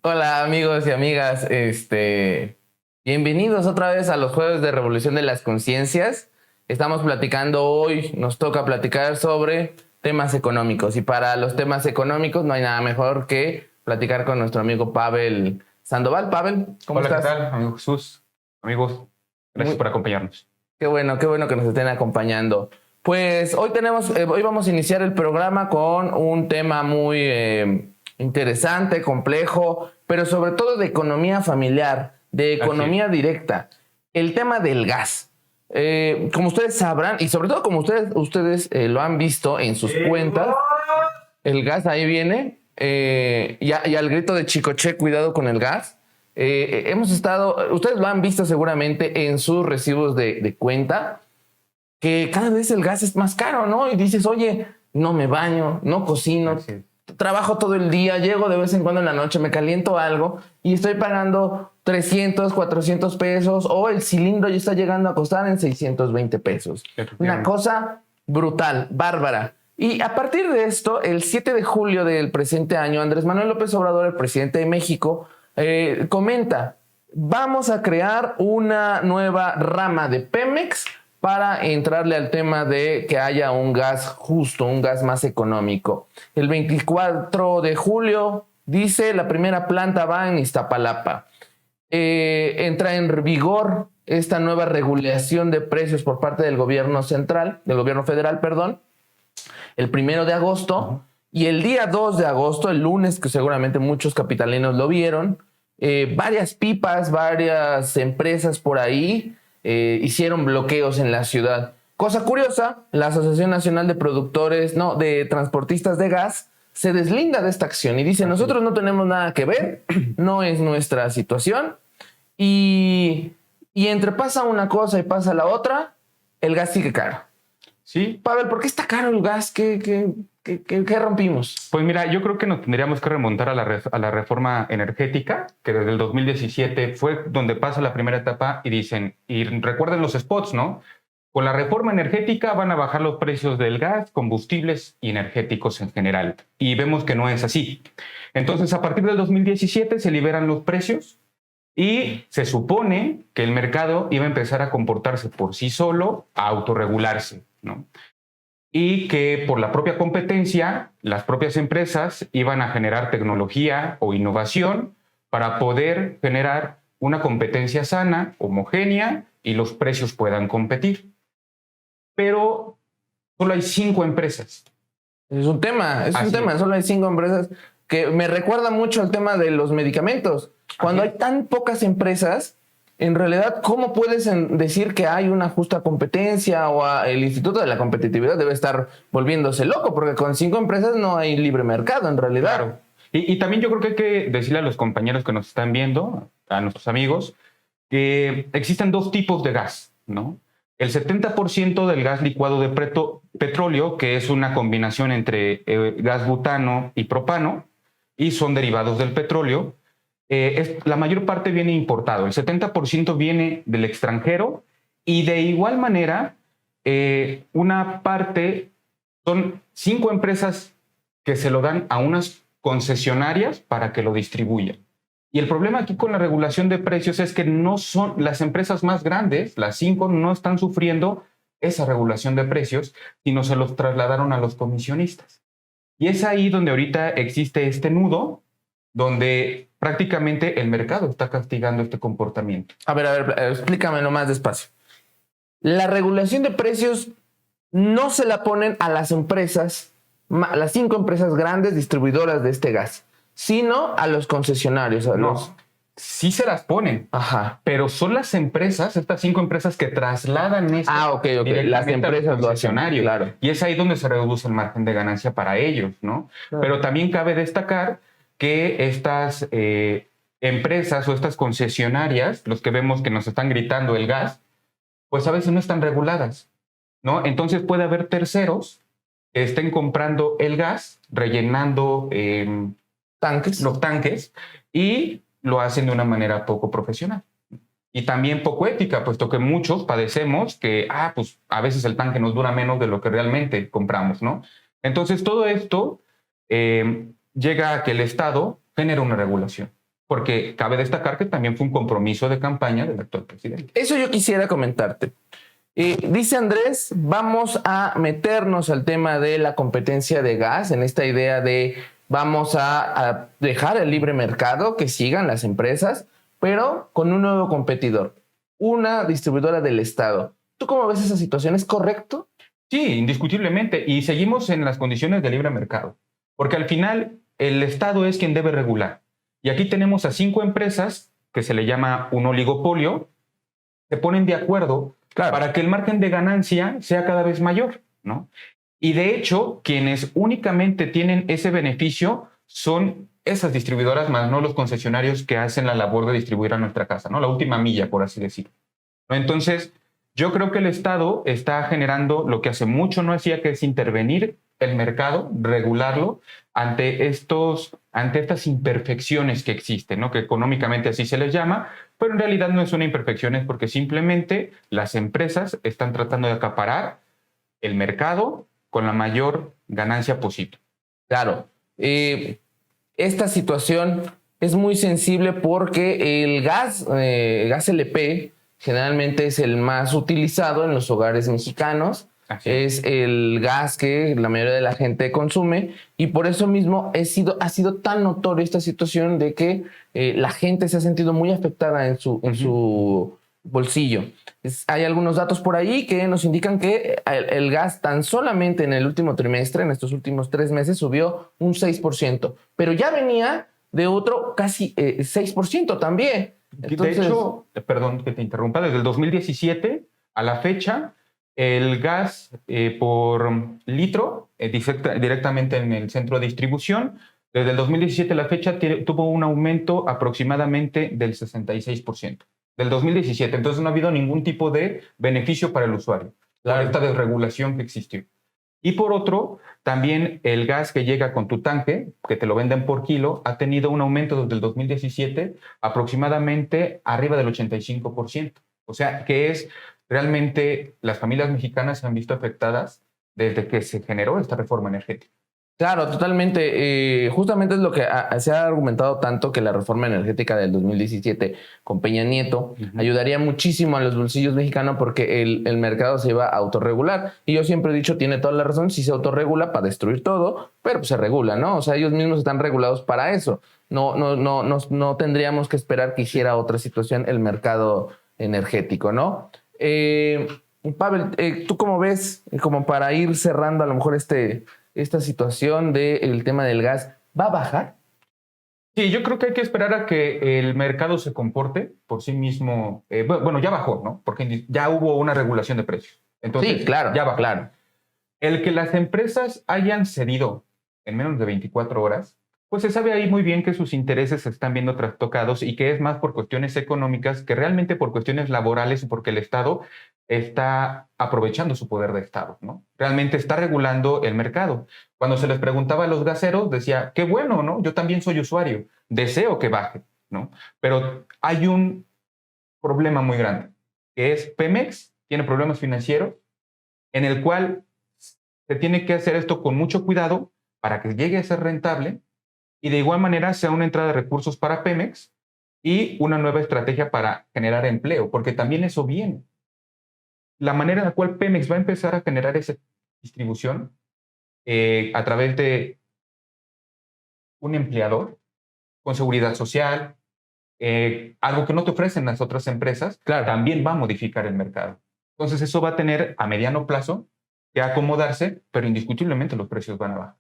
Hola amigos y amigas, bienvenidos otra vez a los jueves de Revolución de las Conciencias. Estamos platicando hoy, nos toca platicar sobre temas económicos y para los temas económicos no hay nada mejor que platicar con nuestro amigo Pavel Sandoval. Pavel, ¿cómo Hola, estás? ¿qué tal, amigo Jesús? Amigos, gracias por acompañarnos. Qué bueno que nos estén acompañando. Pues hoy vamos a iniciar el programa con un tema muy interesante, complejo, pero sobre todo de economía familiar, de economía directa. El tema del gas. Como ustedes sabrán, y sobre todo como ustedes lo han visto en sus cuentas, el gas ahí viene, y al grito de Chicoche, cuidado con el gas. Ustedes lo han visto seguramente en sus recibos de cuenta, que cada vez el gas es más caro, ¿no? Y dices, oye, no me baño, no cocino, trabajo todo el día, llego de vez en cuando en la noche, me caliento algo y estoy pagando 300, 400 pesos, o el cilindro ya está llegando a costar en 620 pesos. Una cosa brutal, bárbara. Y a partir de esto, el 7 de julio del presente año, Andrés Manuel López Obrador, el presidente de México, comenta: vamos a crear una nueva rama de Pemex para entrarle al tema de que haya un gas justo, un gas más económico. El 24 de julio dice: la primera planta va en Iztapalapa. Entra en vigor esta nueva regulación de precios por parte del gobierno central, del gobierno federal, perdón, el 1 de agosto. Y el día 2 de agosto, el lunes, que seguramente muchos capitalinos lo vieron, varias pipas, varias empresas por ahí hicieron bloqueos en la ciudad. Cosa curiosa, la Asociación Nacional de de Transportistas de Gas, se deslinda de esta acción y dice: nosotros no tenemos nada que ver, no es nuestra situación. Y entre pasa una cosa y pasa la otra, el gas sigue caro. Sí. Pavel, ¿por qué está caro el gas? ¿Qué rompimos? Pues mira, yo creo que nos tendríamos que remontar a la reforma energética, que desde el 2017 fue donde pasa la primera etapa y dicen, y recuerden los spots, ¿no? Con la reforma energética van a bajar los precios del gas, combustibles y energéticos en general. Y vemos que no es así. Entonces, a partir del 2017 se liberan los precios y se supone que el mercado iba a empezar a comportarse por sí solo, a autorregularse, ¿no? Y que por la propia competencia, las propias empresas iban a generar tecnología o innovación para poder generar una competencia sana, homogénea, y los precios puedan competir. Pero solo hay 5 empresas. Es un tema, solo hay 5 empresas, que me recuerda mucho al tema de los medicamentos. Cuando hay tan pocas empresas, en realidad, ¿cómo puedes decir que hay una justa competencia? O el Instituto de la Competitividad debe estar volviéndose loco, porque con 5 empresas no hay libre mercado en realidad. Claro. Y también yo creo que hay que decirle a los compañeros que nos están viendo, a nuestros amigos, que existen 2 tipos de gas, ¿no? El 70% del gas licuado de petróleo, que es una combinación entre gas butano y propano, y son derivados del petróleo, la mayor parte viene importado. El 70% viene del extranjero y de igual manera una parte son 5 empresas que se lo dan a unas concesionarias para que lo distribuyan. Y el problema aquí con la regulación de precios es que no son las empresas más grandes, las 5, no están sufriendo esa regulación de precios, sino se los trasladaron a los comisionistas. Y es ahí donde ahorita existe este nudo, donde prácticamente el mercado está castigando este comportamiento. A ver, explícamelo más despacio. La regulación de precios no se la ponen a las empresas, las 5 empresas grandes distribuidoras de este gas, sino a los concesionarios. Sí se las ponen. Ajá. Pero son las empresas, estas 5 empresas que trasladan eso. Ok. Las empresas lo hacen. Claro. Y es ahí donde se reduce el margen de ganancia para ellos, ¿no? Claro. Pero también cabe destacar que estas empresas o estas concesionarias, los que vemos que nos están gritando el gas, pues a veces no están reguladas, ¿no? Entonces puede haber terceros que estén comprando el gas, rellenando los tanques, y lo hacen de una manera poco profesional. Y también poco ética, puesto que muchos padecemos que, pues a veces el tanque nos dura menos de lo que realmente compramos, ¿no? Entonces todo esto llega a que el Estado genera una regulación. Porque cabe destacar que también fue un compromiso de campaña del actual presidente. Eso yo quisiera comentarte. Dice Andrés, vamos a meternos al tema de la competencia de gas, en esta idea de vamos a dejar el libre mercado, que sigan las empresas, pero con un nuevo competidor, una distribuidora del Estado. ¿Tú cómo ves esa situación? ¿Es correcto? Sí, indiscutiblemente. Y seguimos en las condiciones de libre mercado. Porque al final el Estado es quien debe regular. Y aquí tenemos a 5 empresas, que se le llama un oligopolio, se ponen de acuerdo para que el margen de ganancia sea cada vez mayor, ¿no? Y de hecho, quienes únicamente tienen ese beneficio son esas distribuidoras, más no los concesionarios que hacen la labor de distribuir a nuestra casa, ¿no? La última milla, por así decirlo. Entonces, yo creo que el Estado está generando lo que hace mucho no hacía, que es intervenir el mercado, regularlo ante estas imperfecciones que existen, ¿no? Que económicamente así se les llama, pero en realidad no es una imperfección, es porque simplemente las empresas están tratando de acaparar el mercado con la mayor ganancia posible. Claro. Esta situación es muy sensible porque el gas LP generalmente es el más utilizado en los hogares mexicanos. Es el gas que la mayoría de la gente consume y por eso mismo ha sido tan notorio esta situación de que la gente se ha sentido muy afectada en su bolsillo. Hay algunos datos por ahí que nos indican que el gas tan solamente en el último trimestre, en estos últimos 3 meses, subió un 6%, pero ya venía de otro casi 6% también. Entonces, de hecho, perdón que te interrumpa, desde el 2017 a la fecha, el gas por litro directamente en el centro de distribución, desde el 2017 a la fecha tuvo un aumento aproximadamente del 66%. Del 2017, entonces no ha habido ningún tipo de beneficio para el usuario por esta desregulación que existió. Y por otro, también el gas que llega con tu tanque, que te lo venden por kilo, ha tenido un aumento desde el 2017 aproximadamente arriba del 85%. O sea, que es realmente las familias mexicanas se han visto afectadas desde que se generó esta reforma energética. Claro, totalmente. Justamente es lo que se ha argumentado tanto, que la reforma energética del 2017 con Peña Nieto ayudaría muchísimo a los bolsillos mexicanos porque el mercado se iba a autorregular. Y yo siempre he dicho, tiene toda la razón, si se autorregula para destruir todo, pero pues se regula, ¿no? O sea, ellos mismos están regulados para eso. No tendríamos que esperar que hiciera otra situación el mercado energético, ¿no? Pavel, ¿tú cómo ves, como para ir cerrando a lo mejor esta situación del tema del gas, va a bajar? Sí, yo creo que hay que esperar a que el mercado se comporte por sí mismo. Bueno, ya bajó, ¿no? Porque ya hubo una regulación de precios. Entonces, sí, claro, ya bajó. Claro. El que las empresas hayan cedido en menos de 24 horas, pues se sabe ahí muy bien que sus intereses se están viendo trastocados y que es más por cuestiones económicas que realmente por cuestiones laborales y porque el Estado está aprovechando su poder de Estado, ¿no? Realmente está regulando el mercado. Cuando se les preguntaba a los gaseros, decía, qué bueno, ¿no? Yo también soy usuario, deseo que baje, ¿no? Pero hay un problema muy grande, que es Pemex tiene problemas financieros en el cual se tiene que hacer esto con mucho cuidado para que llegue a ser rentable y de igual manera sea una entrada de recursos para Pemex y una nueva estrategia para generar empleo, porque también eso viene. La manera en la cual Pemex va a empezar a generar esa distribución a través de un empleador con seguridad social, algo que no te ofrecen las otras empresas, también va a modificar el mercado. Entonces eso va a tener a mediano plazo que acomodarse, pero indiscutiblemente los precios van a bajar.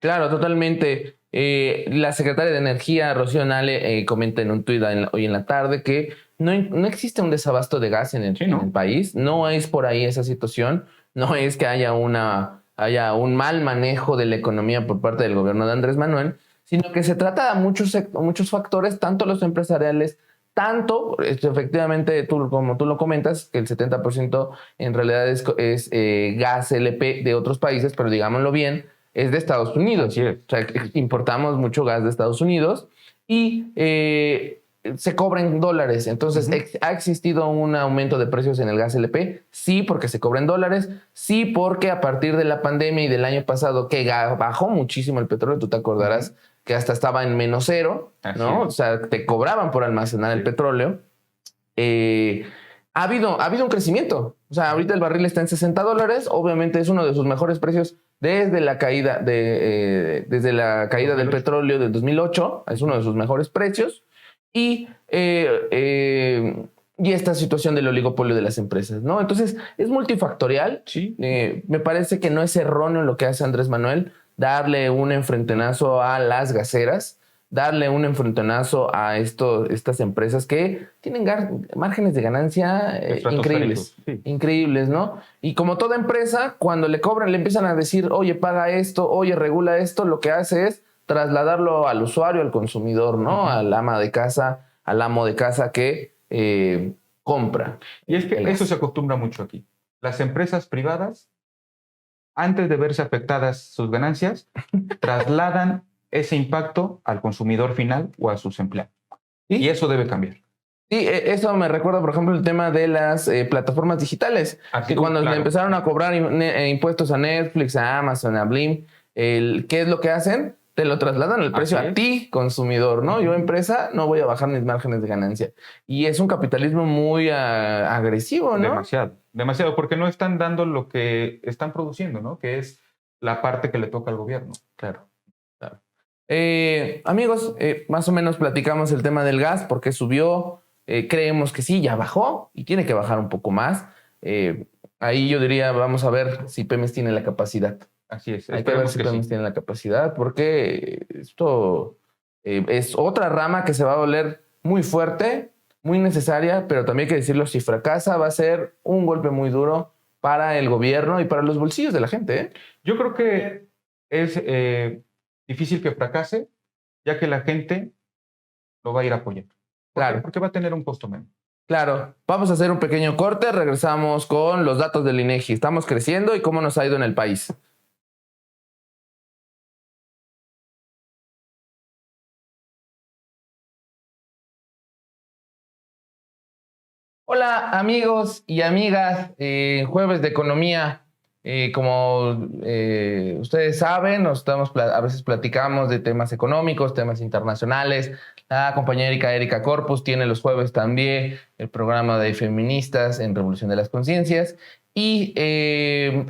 Claro, totalmente. La secretaria de Energía, Rocío Nale, comenta en un tuit hoy en la tarde que no existe un desabasto de gas en el país. No es por ahí esa situación. No es que haya un mal manejo de la economía por parte del gobierno de Andrés Manuel, sino que se trata de muchos factores, tanto los empresariales, tanto, efectivamente, como tú lo comentas, que el 70% en realidad es gas LP de otros países, pero digámoslo bien, es de Estados Unidos. Así es. O sea, importamos mucho gas de Estados Unidos y se cobra en dólares. Entonces, ¿ha existido un aumento de precios en el gas LP? Sí, porque se cobra en dólares. Sí, porque a partir de la pandemia y del año pasado, que bajó muchísimo el petróleo, tú te acordarás que hasta estaba en -0, ¿no? O sea, te cobraban por almacenar el petróleo. Ha habido un crecimiento. O sea, ahorita el barril está en $60. Obviamente es uno de sus mejores precios desde la caída del petróleo del 2008. Es uno de sus mejores precios. Y esta situación del oligopolio de las empresas, ¿no? Entonces, es multifactorial. Sí. Me parece que no es erróneo lo que hace Andrés Manuel, darle un enfrentonazo a las gaseras, darle un enfrentonazo a estas empresas que tienen márgenes de ganancia increíbles, increíbles, ¿no? Y como toda empresa, cuando le cobran, le empiezan a decir, oye, paga esto, oye, regula esto, lo que hace es trasladarlo al usuario, al consumidor, ¿no? Al ama de casa, al amo de casa que compra. Y es que eso se acostumbra mucho aquí. Las empresas privadas, antes de verse afectadas sus ganancias, trasladan ese impacto al consumidor final o a sus empleados. ¿Sí? Y eso debe cambiar. Sí, eso me recuerda, por ejemplo, el tema de las plataformas digitales. Que cuando le empezaron a cobrar impuestos a Netflix, a Amazon, a Blim, ¿qué es lo que hacen? Te lo trasladan el precio a ti, consumidor, ¿no? Yo, empresa, no voy a bajar mis márgenes de ganancia. Y es un capitalismo muy agresivo, ¿no? Demasiado, porque no están dando lo que están produciendo, ¿no? Que es la parte que le toca al gobierno. Claro. Amigos, más o menos platicamos el tema del gas, porque subió, creemos que sí, ya bajó y tiene que bajar un poco más. Ahí yo diría, vamos a ver si Pemex tiene la capacidad. Así es. Hay que ver si Pemex tiene la capacidad, porque esto es otra rama que se va a doler muy fuerte, muy necesaria, pero también hay que decirlo, si fracasa va a ser un golpe muy duro para el gobierno y para los bolsillos de la gente, ¿eh? Yo creo que es difícil que fracase, ya que la gente lo va a ir apoyando. Claro. Porque va a tener un costo menos. Claro. Vamos a hacer un pequeño corte, regresamos con los datos del INEGI. Estamos creciendo y cómo nos ha ido en el país. Hola amigos y amigas, jueves de economía. Como ustedes saben, a veces platicamos de temas económicos, temas internacionales. La compañera Erika Corpus tiene los jueves también el programa de feministas en Revolución de las Conciencias. Y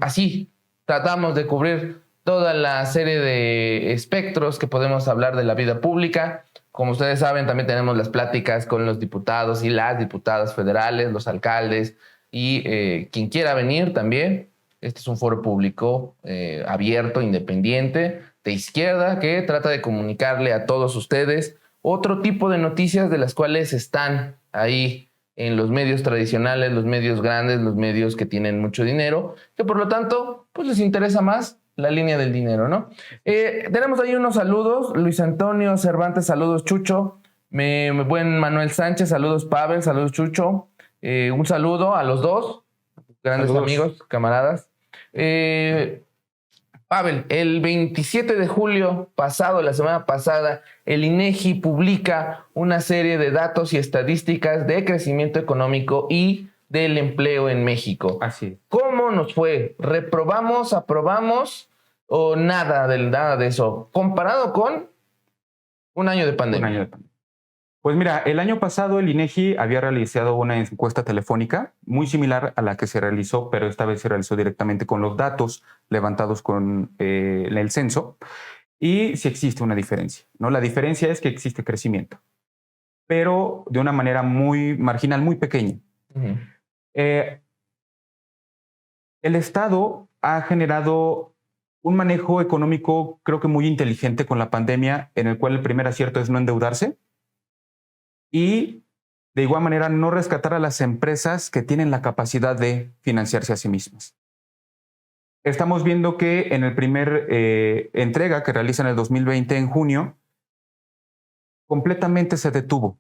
así tratamos de cubrir toda la serie de espectros que podemos hablar de la vida pública. Como ustedes saben, también tenemos las pláticas con los diputados y las diputadas federales, los alcaldes y quien quiera venir también. Este es un foro público abierto, independiente, de izquierda, que trata de comunicarle a todos ustedes otro tipo de noticias de las cuales están ahí en los medios tradicionales, los medios grandes, los medios que tienen mucho dinero, que por lo tanto pues les interesa más la línea del dinero, ¿no? Tenemos ahí unos saludos. Luis Antonio Cervantes, saludos Chucho. Buen Manuel Sánchez, saludos Pavel, saludos Chucho. Un saludo a los dos, grandes saludos. Amigos, camaradas. Pavel, el 27 de julio pasado, la semana pasada, el INEGI publica una serie de datos y estadísticas de crecimiento económico y del empleo en México. Así. ¿Cómo nos fue? ¿Reprobamos, aprobamos o nada de eso? Comparado con un año de pandemia. Pues mira, el año pasado el INEGI había realizado una encuesta telefónica muy similar a la que se realizó, pero esta vez se realizó directamente con los datos levantados con el censo. Y sí existe una diferencia, ¿no? La diferencia es que existe crecimiento, pero de una manera muy marginal, muy pequeña. Uh-huh. El Estado ha generado un manejo económico, creo que muy inteligente con la pandemia, en el cual el primer acierto es no endeudarse y de igual manera no rescatar a las empresas que tienen la capacidad de financiarse a sí mismas. Estamos viendo que en el primer entrega que realizan en el 2020 en junio, completamente se detuvo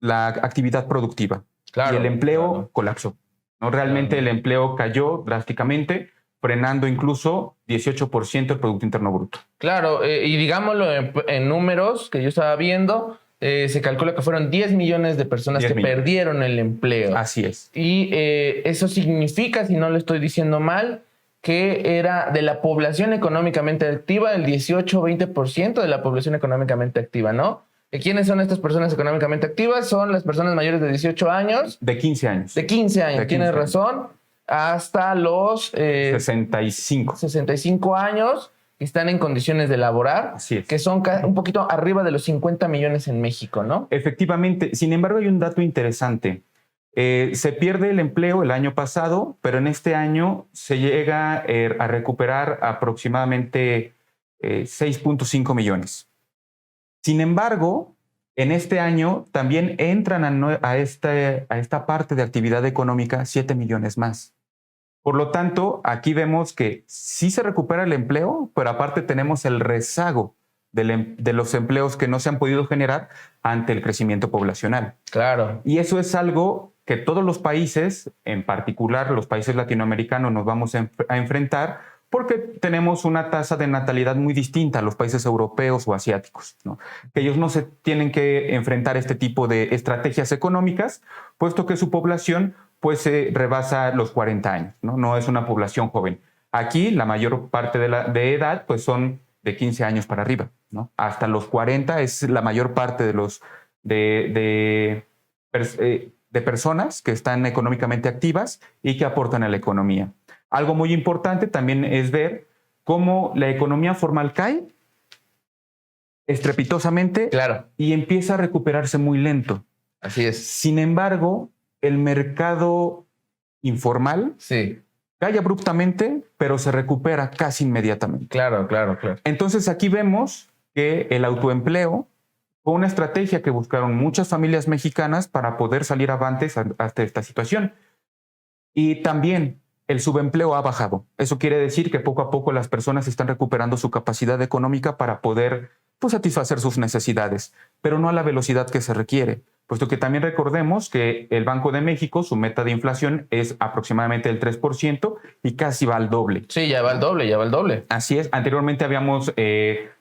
la actividad productiva. Claro, y el empleo colapsó, ¿no? Realmente el empleo cayó drásticamente, frenando incluso 18% el Producto Interno Bruto. Claro, y digámoslo en números que yo estaba viendo, se calcula que fueron 10 millones de personas 10 que millones. perdieron el empleo. Así es. Y eso significa, si no lo estoy diciendo mal, que era de la población económicamente activa, el 18-20% de la población económicamente activa, ¿no? ¿Quiénes son estas personas económicamente activas? Son las personas mayores de 18 años. De 15 años. De 15 años, De 15 tienes años. razón. Hasta los 65. 65 años que están en condiciones de laborar, Así es. que son un poquito arriba de los 50 millones en México, ¿no? Efectivamente. Sin embargo, hay un dato interesante. Se pierde el empleo el año pasado, pero en este año se llega a recuperar aproximadamente 6.5 millones. Sin embargo, en este año también entran a esta parte de actividad económica 7 millones más. Por lo tanto, aquí vemos que sí se recupera el empleo, pero aparte tenemos el rezago de los empleos que no se han podido generar ante el crecimiento poblacional. Claro. Y eso es algo que todos los países, en particular los países latinoamericanos, nos vamos a enfrentar porque tenemos una tasa de natalidad muy distinta a los países europeos o asiáticos, ¿no? Que ellos no se tienen que enfrentar este tipo de estrategias económicas, puesto que su población pues rebasa los 40 años, ¿no? No es una población joven. Aquí la mayor parte de edad pues son de 15 años para arriba, ¿no? Hasta los 40 es la mayor parte de los de personas que están económicamente activas y que aportan a la economía. Algo muy importante también es ver cómo la economía formal cae estrepitosamente, Claro. y empieza a recuperarse muy lento. Así es. Sin embargo, el mercado informal Sí. cae abruptamente, pero se recupera casi inmediatamente. Claro. Entonces aquí vemos que el autoempleo fue una estrategia que buscaron muchas familias mexicanas para poder salir avantes hasta esta situación. Y también el subempleo ha bajado. Eso quiere decir que poco a poco las personas están recuperando su capacidad económica para poder pues, satisfacer sus necesidades, pero no a la velocidad que se requiere. Puesto que también recordemos que el Banco de México, su meta de inflación es aproximadamente el 3% y casi va al doble. Sí, ya va el doble. Así es. Anteriormente habíamos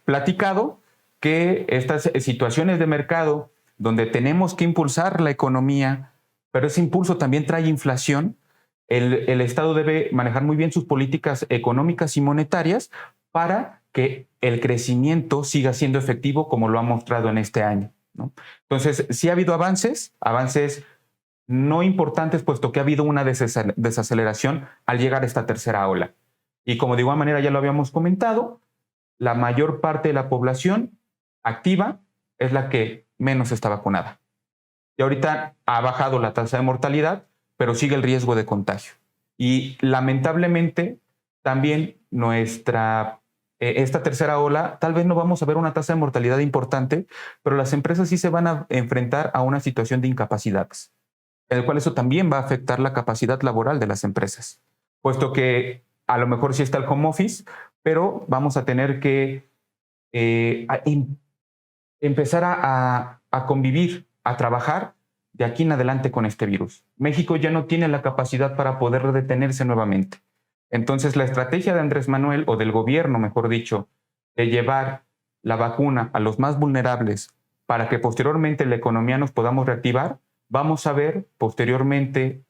platicado que estas situaciones de mercado donde tenemos que impulsar la economía, pero ese impulso también trae inflación, el Estado debe manejar muy bien sus políticas económicas y monetarias para que el crecimiento siga siendo efectivo como lo ha mostrado en este año, ¿no? Entonces, sí ha habido avances no importantes, puesto que ha habido una desaceleración al llegar a esta tercera ola. Y como de igual manera ya lo habíamos comentado, la mayor parte de la población activa es la que menos está vacunada. Y ahorita ha bajado la tasa de mortalidad, pero sigue el riesgo de contagio. Y lamentablemente también esta tercera ola, tal vez no vamos a ver una tasa de mortalidad importante, pero las empresas sí se van a enfrentar a una situación de incapacidades, en el cual eso también va a afectar la capacidad laboral de las empresas, puesto que a lo mejor sí está el home office, pero vamos a tener que empezar a convivir, a trabajar de aquí en adelante con este virus. México ya no tiene la capacidad para poder detenerse nuevamente. Entonces, la estrategia de Andrés Manuel, o del gobierno, mejor dicho, de llevar la vacuna a los más vulnerables para que posteriormente la economía nos podamos reactivar, vamos a ver posteriormente,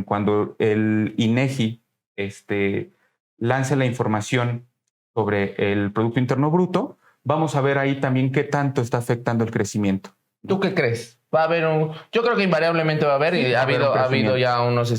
cuando el INEGI lance la información sobre el Producto Interno Bruto, vamos a ver ahí también qué tanto está afectando el crecimiento. ¿Tú qué crees? Va a haber yo creo que invariablemente va a haber, y ha habido ya unos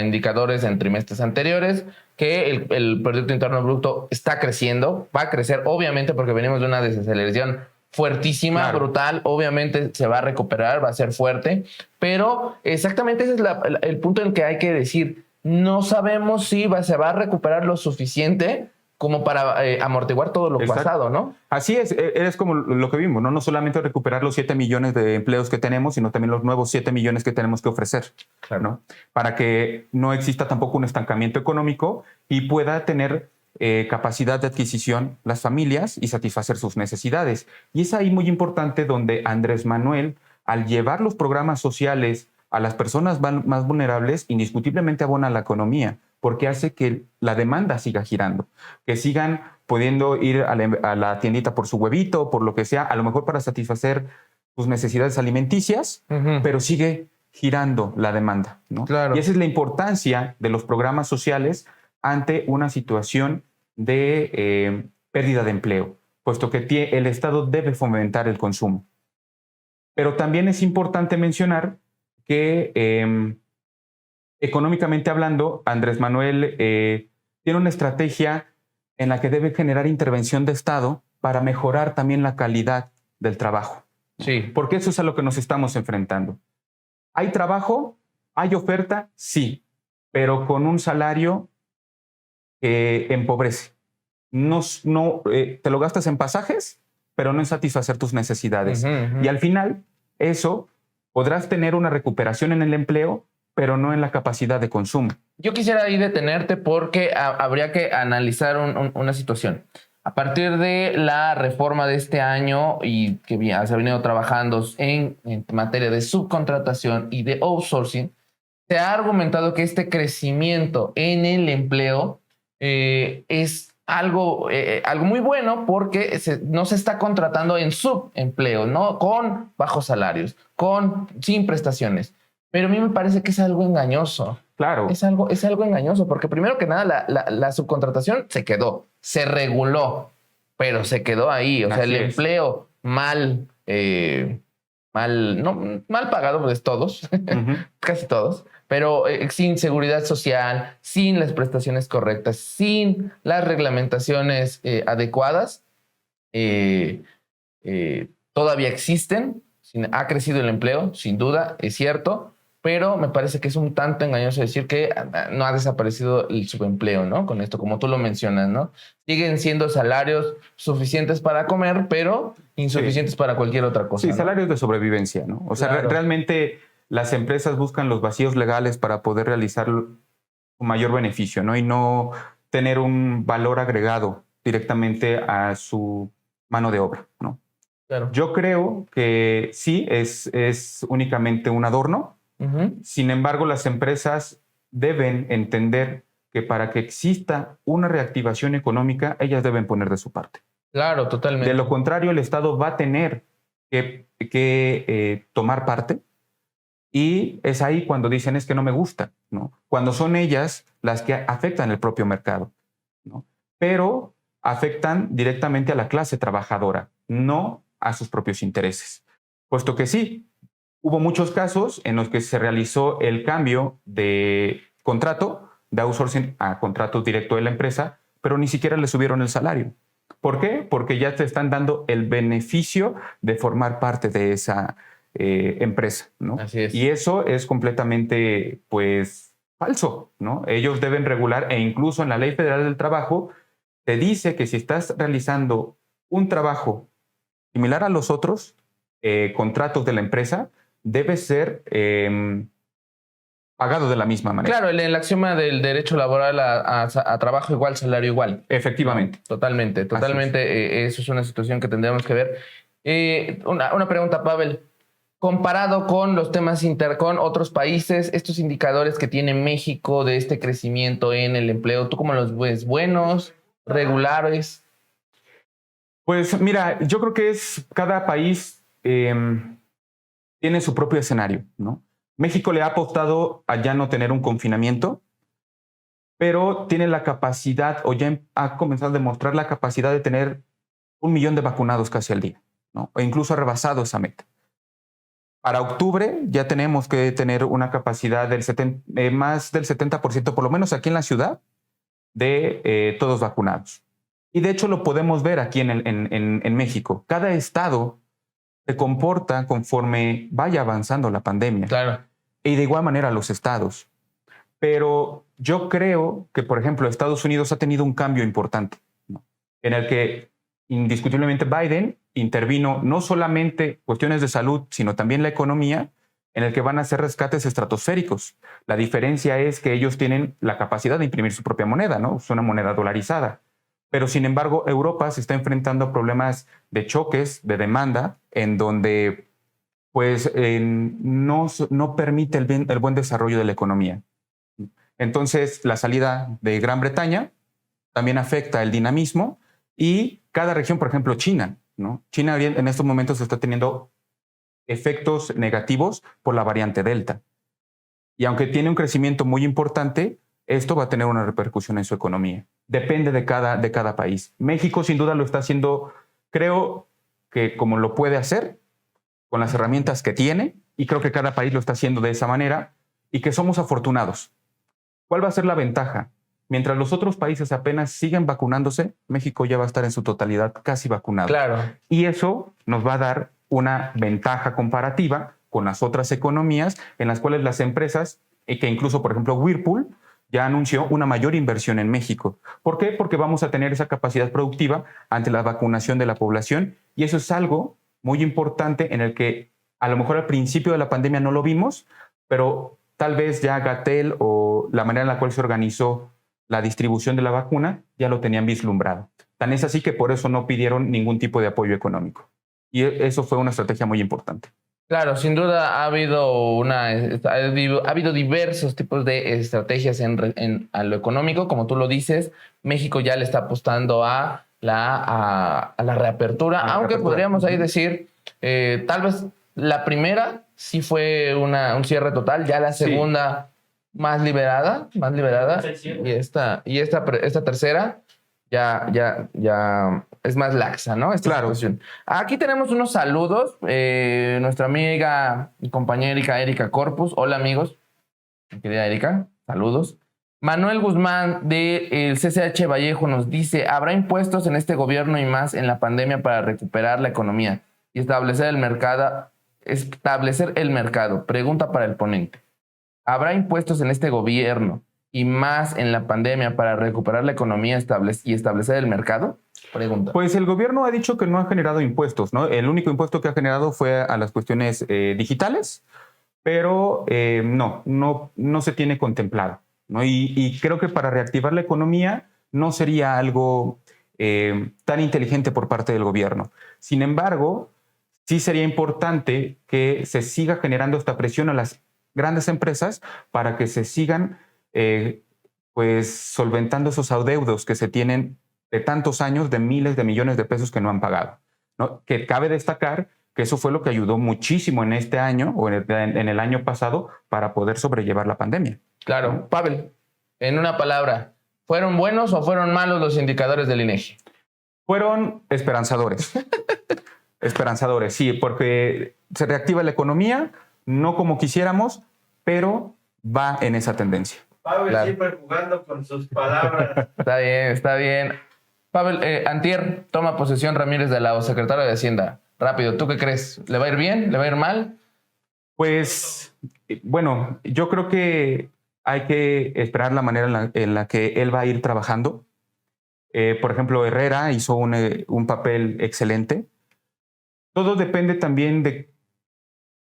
indicadores en trimestres anteriores que el Producto Interno Bruto está creciendo, va a crecer, obviamente, porque venimos de una desaceleración fuertísima, claro, brutal, obviamente se va a recuperar, va a ser fuerte, pero exactamente ese es el punto en que hay que decir, no sabemos si se va a recuperar lo suficiente como para amortiguar todo lo pasado, ¿no? Así es como lo que vimos, ¿no? No solamente recuperar los 7 millones de empleos que tenemos, sino también los nuevos 7 millones que tenemos que ofrecer, claro, ¿no? Para que no exista tampoco un estancamiento económico y pueda tener capacidad de adquisición las familias y satisfacer sus necesidades. Y es ahí muy importante donde Andrés Manuel, al llevar los programas sociales a las personas más vulnerables, indiscutiblemente abona la economía, porque hace que la demanda siga girando, que sigan pudiendo ir a la tiendita por su huevito, por lo que sea, a lo mejor para satisfacer sus necesidades alimenticias, pero sigue girando la demanda, ¿no? Claro. Y esa es la importancia de los programas sociales ante una situación de pérdida de empleo, puesto que el Estado debe fomentar el consumo. Pero también es importante mencionar que económicamente hablando, Andrés Manuel tiene una estrategia en la que debe generar intervención de Estado para mejorar también la calidad del trabajo. Sí. Porque eso es a lo que nos estamos enfrentando. ¿Hay trabajo? ¿Hay oferta? Sí, pero con un salario que empobrece. Te lo gastas en pasajes, pero no en satisfacer tus necesidades. Y al final, eso podrás tener una recuperación en el empleo, pero no en la capacidad de consumo. Yo quisiera ahí detenerte porque habría que analizar una situación. A partir de la reforma de este año y que se ha venido trabajando en materia de subcontratación y de outsourcing, se ha argumentado que este crecimiento en el empleo es algo muy bueno porque no se está contratando en subempleo, ¿no? Con bajos salarios, sin prestaciones. Pero a mí me parece que es algo engañoso. Claro. Es algo engañoso, porque primero que nada la subcontratación se quedó, se reguló, pero se quedó ahí. O sea, el empleo mal pagado, pues todos, casi todos, pero sin seguridad social, sin las prestaciones correctas, sin las reglamentaciones adecuadas, todavía existen. Ha crecido el empleo, sin duda, es cierto, pero me parece que es un tanto engañoso decir que no ha desaparecido el subempleo, ¿no? Con esto, como tú lo mencionas, ¿no? Siguen siendo salarios suficientes para comer, pero insuficientes para cualquier otra cosa. Sí, ¿no? Salarios de sobrevivencia, ¿no? O sea, Claro. realmente las empresas buscan los vacíos legales para poder realizar un mayor beneficio, ¿no? Y no tener un valor agregado directamente a su mano de obra, ¿no? Claro. Yo creo que sí, es únicamente un adorno. Sin embargo, las empresas deben entender que para que exista una reactivación económica, ellas deben poner de su parte. Claro, totalmente. De lo contrario, el Estado va a tener que tomar parte, y es ahí cuando dicen es que no me gusta, ¿no? Cuando son ellas las que afectan el propio mercado, ¿no? Pero afectan directamente a la clase trabajadora, no a sus propios intereses. Puesto que sí, hubo muchos casos en los que se realizó el cambio de contrato, de outsourcing a contrato directo de la empresa, pero ni siquiera le subieron el salario. ¿Por qué? Porque ya te están dando el beneficio de formar parte de esa empresa, ¿no? Así es. Y eso es completamente, pues, falso, ¿no? Ellos deben regular, e incluso en la Ley Federal del Trabajo te dice que si estás realizando un trabajo similar a los otros contratos de la empresa, debe ser pagado de la misma manera. Claro, el axioma del derecho laboral a trabajo igual, salario igual. Efectivamente. No, totalmente. Eso es una situación que tendríamos que ver. Una pregunta, Pavel. Comparado con los temas con otros países, estos indicadores que tiene México de este crecimiento en el empleo, ¿tú cómo los ves? ¿Buenos? ¿Regulares? Pues mira, yo creo que cada país tiene su propio escenario, ¿no? México le ha apostado a ya no tener un confinamiento, pero tiene la capacidad, o ya ha comenzado a demostrar la capacidad de tener 1 millón de vacunados casi al día, ¿no? O incluso ha rebasado esa meta. Para octubre ya tenemos que tener una capacidad más del 70%, por lo menos aquí en la ciudad, de todos vacunados. Y de hecho lo podemos ver aquí en México. Cada estado se comporta conforme vaya avanzando la pandemia. Claro. Y de igual manera los estados. Pero yo creo que, por ejemplo, Estados Unidos ha tenido un cambio importante, ¿no? En el que indiscutiblemente Biden intervino no solamente cuestiones de salud, sino también la economía, en el que van a hacer rescates estratosféricos. La diferencia es que ellos tienen la capacidad de imprimir su propia moneda, ¿no? Es una moneda dolarizada. Pero sin embargo, Europa se está enfrentando a problemas de choques, de demanda, en donde pues no permite el buen desarrollo de la economía. Entonces, la salida de Gran Bretaña también afecta el dinamismo, y cada región, por ejemplo, China, ¿no? China en estos momentos está teniendo efectos negativos por la variante Delta. Y aunque tiene un crecimiento muy importante, esto va a tener una repercusión en su economía. Depende de cada país. México sin duda lo está haciendo, creo que como lo puede hacer, con las herramientas que tiene, y creo que cada país lo está haciendo de esa manera, y que somos afortunados. ¿Cuál va a ser la ventaja? Mientras los otros países apenas siguen vacunándose, México ya va a estar en su totalidad casi vacunado. Claro. Y eso nos va a dar una ventaja comparativa con las otras economías en las cuales las empresas, que incluso, por ejemplo, Whirlpool, ya anunció una mayor inversión en México. ¿Por qué? Porque vamos a tener esa capacidad productiva ante la vacunación de la población, y eso es algo muy importante en el que a lo mejor al principio de la pandemia no lo vimos, pero tal vez ya Gatell o la manera en la cual se organizó la distribución de la vacuna ya lo tenían vislumbrado. Tan es así que por eso no pidieron ningún tipo de apoyo económico. Y eso fue una estrategia muy importante. Claro, sin duda ha habido diversos tipos de estrategias a lo económico, como tú lo dices. México ya le está apostando a la reapertura, aunque podríamos ahí decir, tal vez la primera sí fue un cierre total, ya la segunda más liberada, y esta tercera ya es más laxa, ¿no? Claro. Situación. Aquí tenemos unos saludos. Nuestra amiga y compañera Erika Corpus. Hola, amigos. Mi querida Erika, saludos. Manuel Guzmán del CCH Vallejo nos dice: ¿habrá impuestos en este gobierno y más en la pandemia para recuperar la economía y establecer el mercado? Pregunta para el ponente. ¿Habrá impuestos en este gobierno y más en la pandemia para recuperar la economía y establecer el mercado? Pregunta. Pues el gobierno ha dicho que no ha generado impuestos, ¿no? El único impuesto que ha generado fue a las cuestiones digitales, pero no se tiene contemplado, ¿no? Y creo que para reactivar la economía no sería algo tan inteligente por parte del gobierno. Sin embargo, sí sería importante que se siga generando esta presión a las grandes empresas para que se sigan pues solventando esos adeudos que se tienen de tantos años, de miles de millones de pesos que no han pagado, ¿no? Que cabe destacar que eso fue lo que ayudó muchísimo en este año o en el año pasado para poder sobrellevar la pandemia. Claro. Pavel, en una palabra, ¿fueron buenos o fueron malos los indicadores del INEGI? Fueron esperanzadores. Esperanzadores, sí, porque se reactiva la economía, no como quisiéramos, pero va en esa tendencia. Pavel siempre jugando con sus palabras. Está bien. Pavel, antier toma posesión Ramírez de la O, secretario de Hacienda. Rápido, ¿tú qué crees? ¿Le va a ir bien? ¿Le va a ir mal? Pues, bueno, yo creo que hay que esperar la manera en la que él va a ir trabajando. Por ejemplo, Herrera hizo un papel excelente. Todo depende también de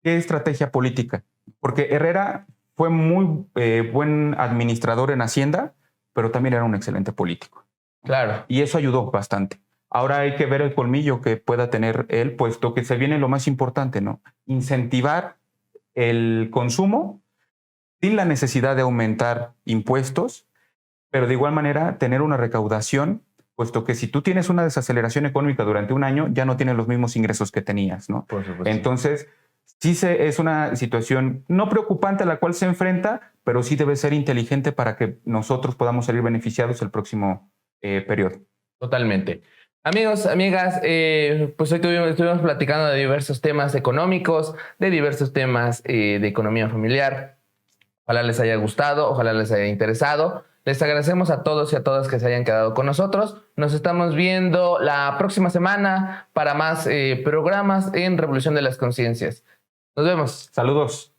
qué estrategia política, porque Herrera fue muy buen administrador en Hacienda, pero también era un excelente político. Claro. Y eso ayudó bastante. Ahora hay que ver el colmillo que pueda tener él, puesto que se viene lo más importante, ¿no? Incentivar el consumo sin la necesidad de aumentar impuestos, pero de igual manera tener una recaudación, puesto que si tú tienes una desaceleración económica durante un año, ya no tienes los mismos ingresos que tenías, ¿no? Por supuesto. Entonces, sí es una situación no preocupante a la cual se enfrenta, pero sí debe ser inteligente para que nosotros podamos salir beneficiados el próximo periodo. Totalmente. Amigos, amigas, pues hoy estuvimos platicando de diversos temas económicos, de diversos temas de economía familiar. Ojalá les haya gustado, ojalá les haya interesado. Les agradecemos a todos y a todas que se hayan quedado con nosotros. Nos estamos viendo la próxima semana para más programas en Revolución de las Conciencias. Nos vemos. Saludos.